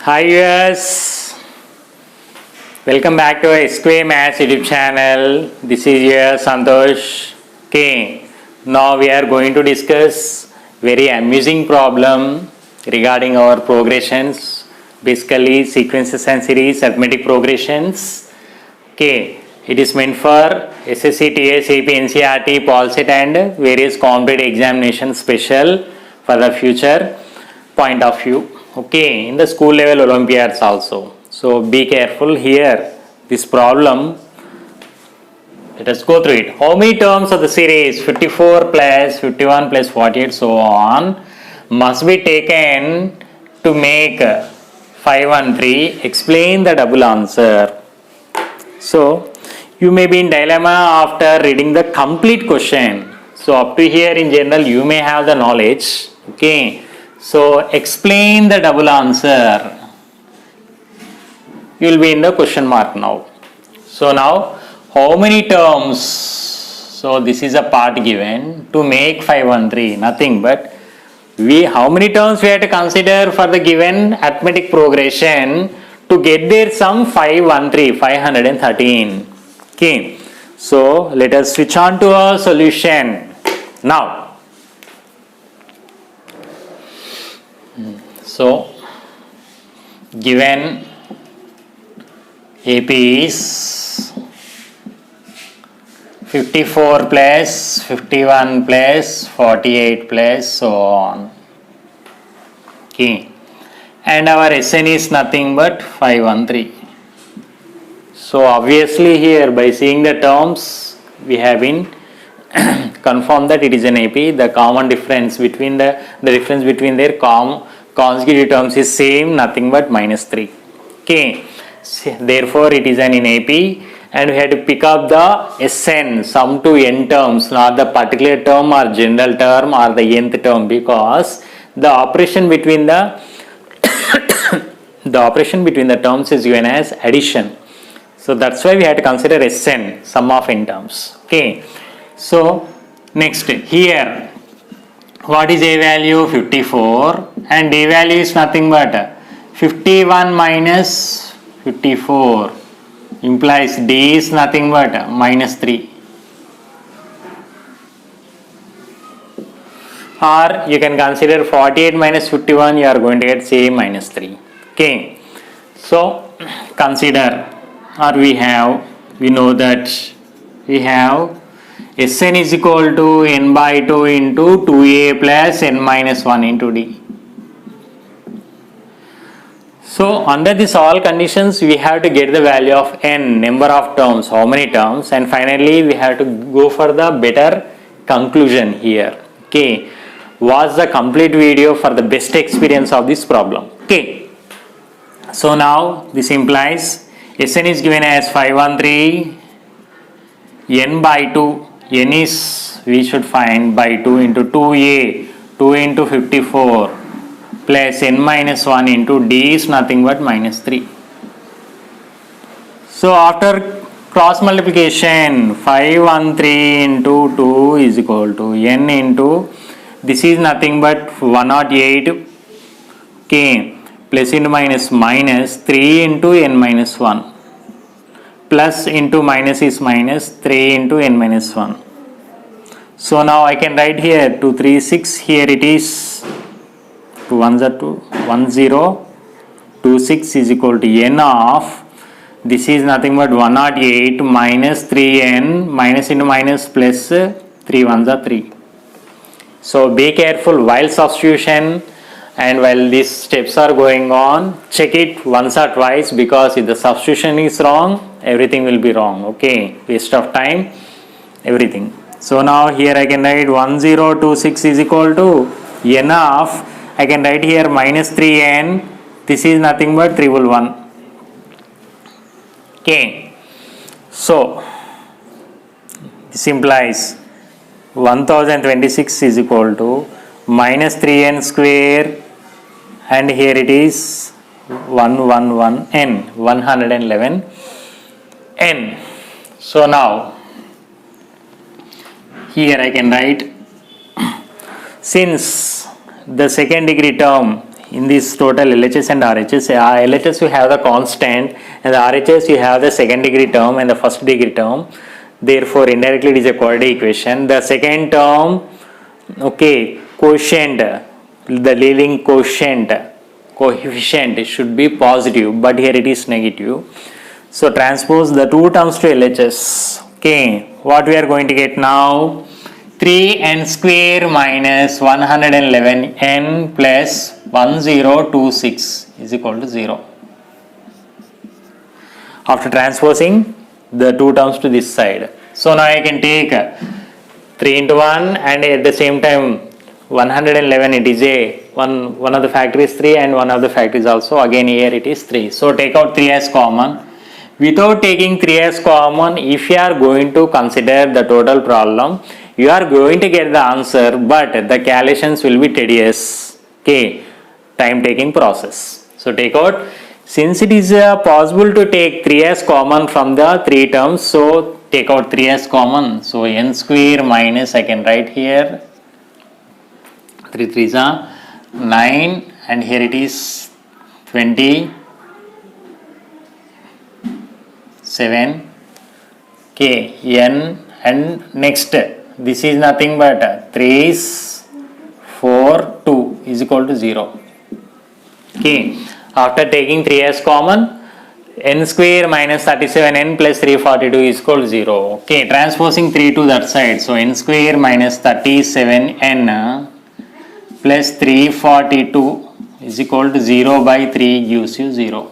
Hi viewers, welcome back to SQA Maths YouTube channel. This is your Santosh. Okay, now we are going to discuss very amusing problem regarding our progressions, basically sequences and series arithmetic progressions. Okay, it is meant for SSC, TS, AP, NCERT, POLSET and various competitive examinations special for the future point of view. Okay, in the school level Olympiads also. So be careful here. This problem, let us go through it. How many terms of the series 54 plus 51 plus 48 so on must be taken to make 513? Explain the double answer. So you may be in dilemma after reading the complete question. So up to here in general you may have the knowledge. Okay. So explain the double answer. You will be in the question mark now. So now how many terms? So this is a part given to make 513. Nothing but how many terms we have to consider for the given arithmetic progression to get their sum 513. Okay. So let us switch on to our solution now. So, given AP is 54 plus 51 plus 48 plus so on. Okay. And our SN is nothing but 513. So, obviously here by seeing the terms we have been confirmed that it is an AP. The common difference between the difference between their consecutive terms is same, nothing but -3. Okay, therefore it is an in AP and we have to pick up the SN, sum to n terms, not the particular term or general term or the nth term, because the operation between the terms is given as addition. So that's why we have to consider SN, sum of n terms. Okay, so next here what is A value? 54 and D value is nothing but 51 minus 54 implies D is nothing but -3. Or you can consider 48 minus 51, you are going to get same -3. Okay, so consider, or we know that we have Sn is equal to n by 2 into 2a plus n minus 1 into d. So under this all conditions we have to get the value of n, number of terms, how many terms, and finally we have to go for the better conclusion here. Okay, watch the complete video for the best experience of this problem. Okay, so now this implies Sn is given as 513, n by 2. N is, we should find by 2 into 2a, 2 into 54 plus n minus 1 into d is nothing but -3. So after cross multiplication, 513 into 2 is equal to n into, this is nothing but 108, okay, plus into minus 3 into n minus 1. Plus into minus is minus 3 into n minus 1. So now I can write here 236, here it is 2 1s are 2, 1 0, 2 6 is equal to n of, this is nothing but 108 minus 3n minus into minus plus 3 1s are 3. So be careful while substitution and while these steps are going on, check it once or twice, because if the substitution is wrong, everything will be wrong. Okay, waste of time, everything. So now here I can write 1026 is equal to n of, I can write here minus 3n, this is nothing but 111. Okay, so this implies 1026 is equal to minus 3n square, and here it is 111 n, 111 n. So now here I can write, since the second degree term in this total LHS and RHS, LHS you have the constant and the RHS you have the second degree term and the first degree term. Therefore, indirectly it is a quadratic equation. The second term, okay, quotient, the leading coefficient should be positive, but here it is negative. So transpose the two terms to LHS. Okay, what we are going to get now? 3n square minus 111n plus 1026 is equal to 0. After transposing the two terms to this side. So now I can take 3 into 1 and at the same time 111, it is a one of the factor is 3 and one of the factor is also again here it is 3. So take out 3 as common. Without taking 3 as common, if you are going to consider the total problem, you are going to get the answer, but the calculations will be tedious. Okay, time taking process. So take out, since it is possible to take 3 as common from the 3 terms, so take out 3 as common. So n square minus, I can write here 3 3s are 9 and here it is 27. Okay, n and next this is nothing but 3 is 4 2 is equal to 0. Okay, after taking 3 as common, n square minus 37n plus 342 is equal to 0. Okay, transposing 3 to that side. So n square minus 37n plus 342 is equal to 0 by 3 gives you 0.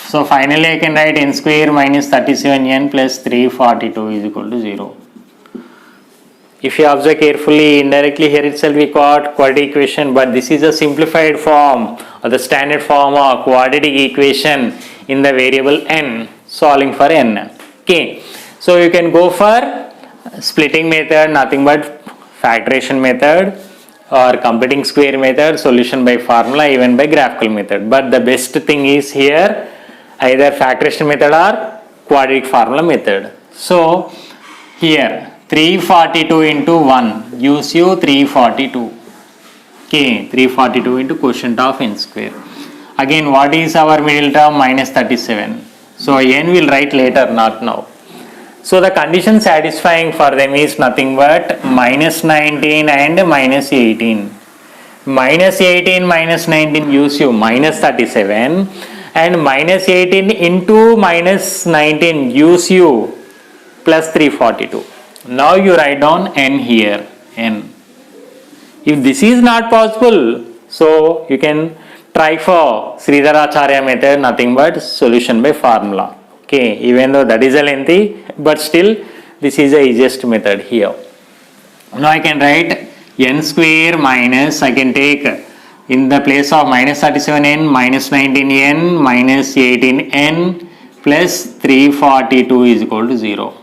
So finally I can write n square minus 37n plus 342 is equal to 0. If you observe carefully, indirectly here itself we got quadratic equation, but this is a simplified form or the standard form of quadratic equation in the variable n, solving for n. Okay, so you can go for splitting method, nothing but factorization method, or completing square method, solution by formula, even by graphical method. But the best thing is here either factorization method or quadratic formula method. So here 342 into 1 gives you 342. Okay, 342 into quotient of n square. Again, what is our middle term? Minus 37. So n will write later, not now. So the condition satisfying for them is nothing but minus 19 and minus 18. Minus 18 minus 19 gives you minus 37 and minus 18 into minus 19 gives you plus 342. Now you write down n here, n. If this is not possible, so you can try for Sridharacharya method, nothing but solution by formula. Okay, even though that is a lengthy, but still this is the easiest method here. Now I can write n square minus, I can take in the place of minus 37n, minus 19n, minus 18n plus 342 is equal to 0.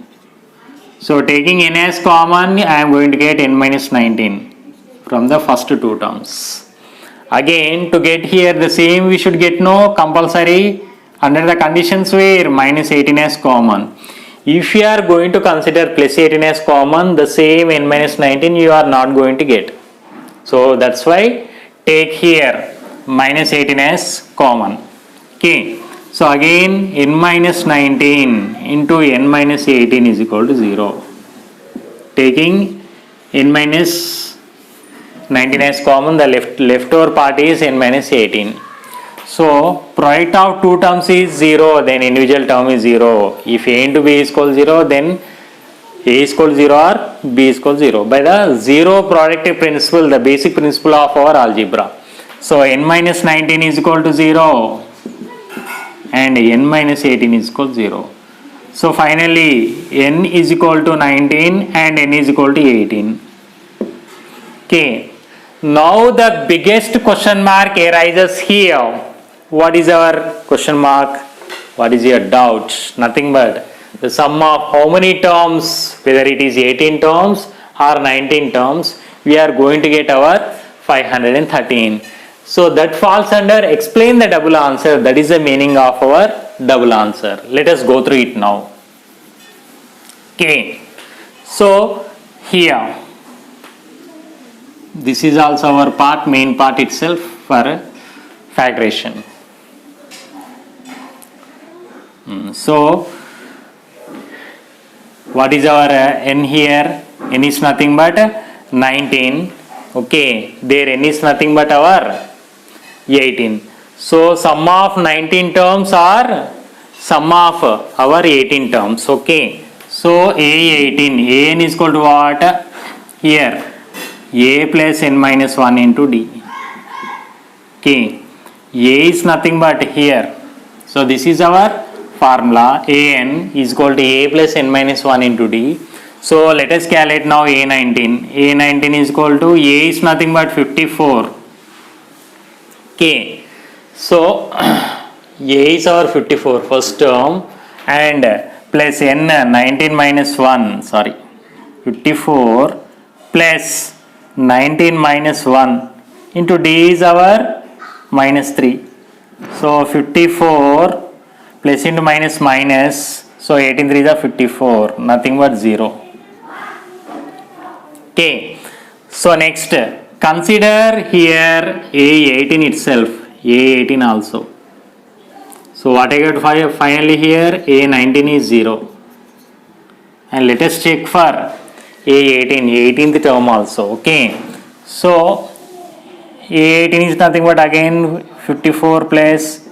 So taking n as common, I am going to get n minus 19 from the first two terms. Again, to get here the same we should get no compulsory under the conditions where minus 18 as common. If you are going to consider plus 18 as common, the same n minus 19 you are not going to get. So that's why take here minus 18 as common. Okay. So again n minus 19 into n minus 18 is equal to 0. Taking n minus 19 as common, the leftover part is n minus 18. So product of two terms is 0, then individual term is 0. If a into b is equal to 0, then a is equal to 0 or b is equal to 0. By the zero product principle, the basic principle of our algebra. So n minus 19 is equal to 0 and n minus 18 is equal to 0. So finally n is equal to 19 and n is equal to 18. Okay. Now the biggest question mark arises here. What is our question mark? What is your doubt? Nothing but the sum of how many terms, whether it is 18 terms or 19 terms, we are going to get our 513. So that falls under explain the double answer. That is the meaning of our double answer. Let us go through it now. Okay. So here. This is also our part, main part itself for factorization. So what is our n here? N is nothing but 19. Okay, there n is nothing but our 18. So sum of 19 terms are sum of our 18 terms. Okay, so A18, An is equal to what? Here A plus n minus 1 into D. Okay, A is nothing but here. So this is our formula. An is equal to A plus n minus 1 into D. So let us calculate now A19. A19 is equal to A is nothing but 54. Okay, so A is our 54 first term and plus n 19 minus 1, sorry, 54 plus 19 minus 1 into D is our minus 3. So 54 plus into minus minus, so 18 3 is 54, nothing but 0. Okay, so next consider here A18 itself, A18 also. So what I got finally here, A19 is 0. And let us check for A18, 18th term also. Okay, so A18 is nothing but again 54 plus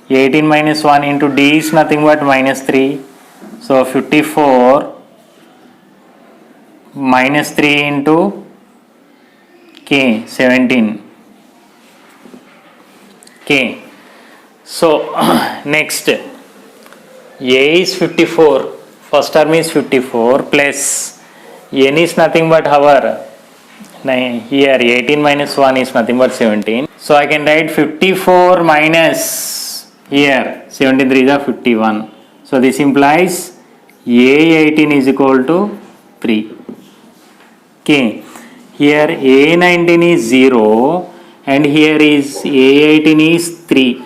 18 minus 1 into D is nothing but minus 3. So 54 minus 3 into K, 17. Okay, so next A is 54, first term is 54 plus N is nothing but our here 18 minus 1 is nothing but 17. So I can write 54 minus here 17 3 is 51. So this implies A18 is equal to 3. Okay, here A19 is 0 and here is A18 is 3.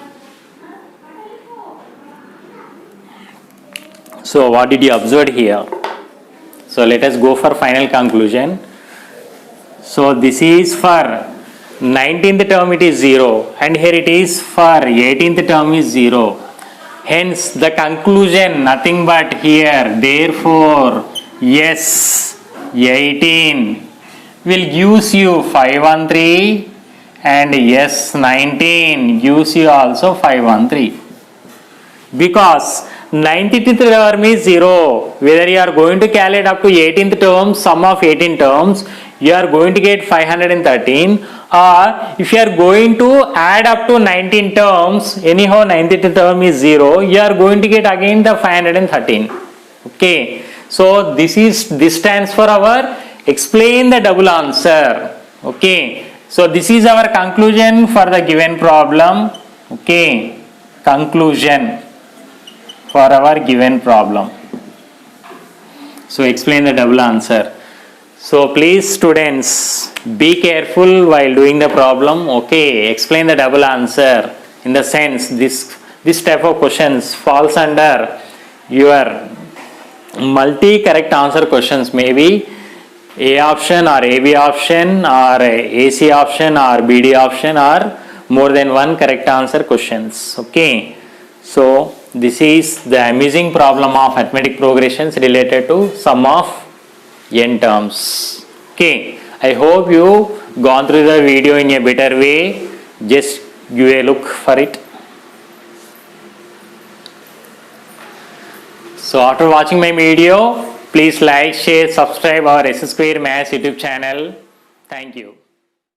So what did you observe here? So let us go for final conclusion. So this is for 19th term it is 0 and here it is for 18th term is 0. Hence the conclusion nothing but here, therefore yes 18 will gives you 513 and yes 19 gives you also 513. Because 19th term is 0, whether you are going to calculate up to 18th term, sum of 18 terms, you are going to get 513, or if you are going to add up to 19 terms, anyhow 19th term is 0, you are going to get again the 513. Okay, so this stands for our explain the double answer. Okay, so this is our conclusion for the given problem. Okay, conclusion for our given problem. So explain the double answer. So please students be careful while doing the problem. Okay, explain the double answer in the sense this type of questions falls under your multi correct answer questions, maybe A option or AB option or AC option or BD option or more than one correct answer questions. Okay, so this is the amusing problem of arithmetic progressions related to sum of n terms. Okay, I hope you gone through the video in a better way. Just give a look for it. So after watching my video, please like, share, subscribe our S Square Maths YouTube channel. Thank you.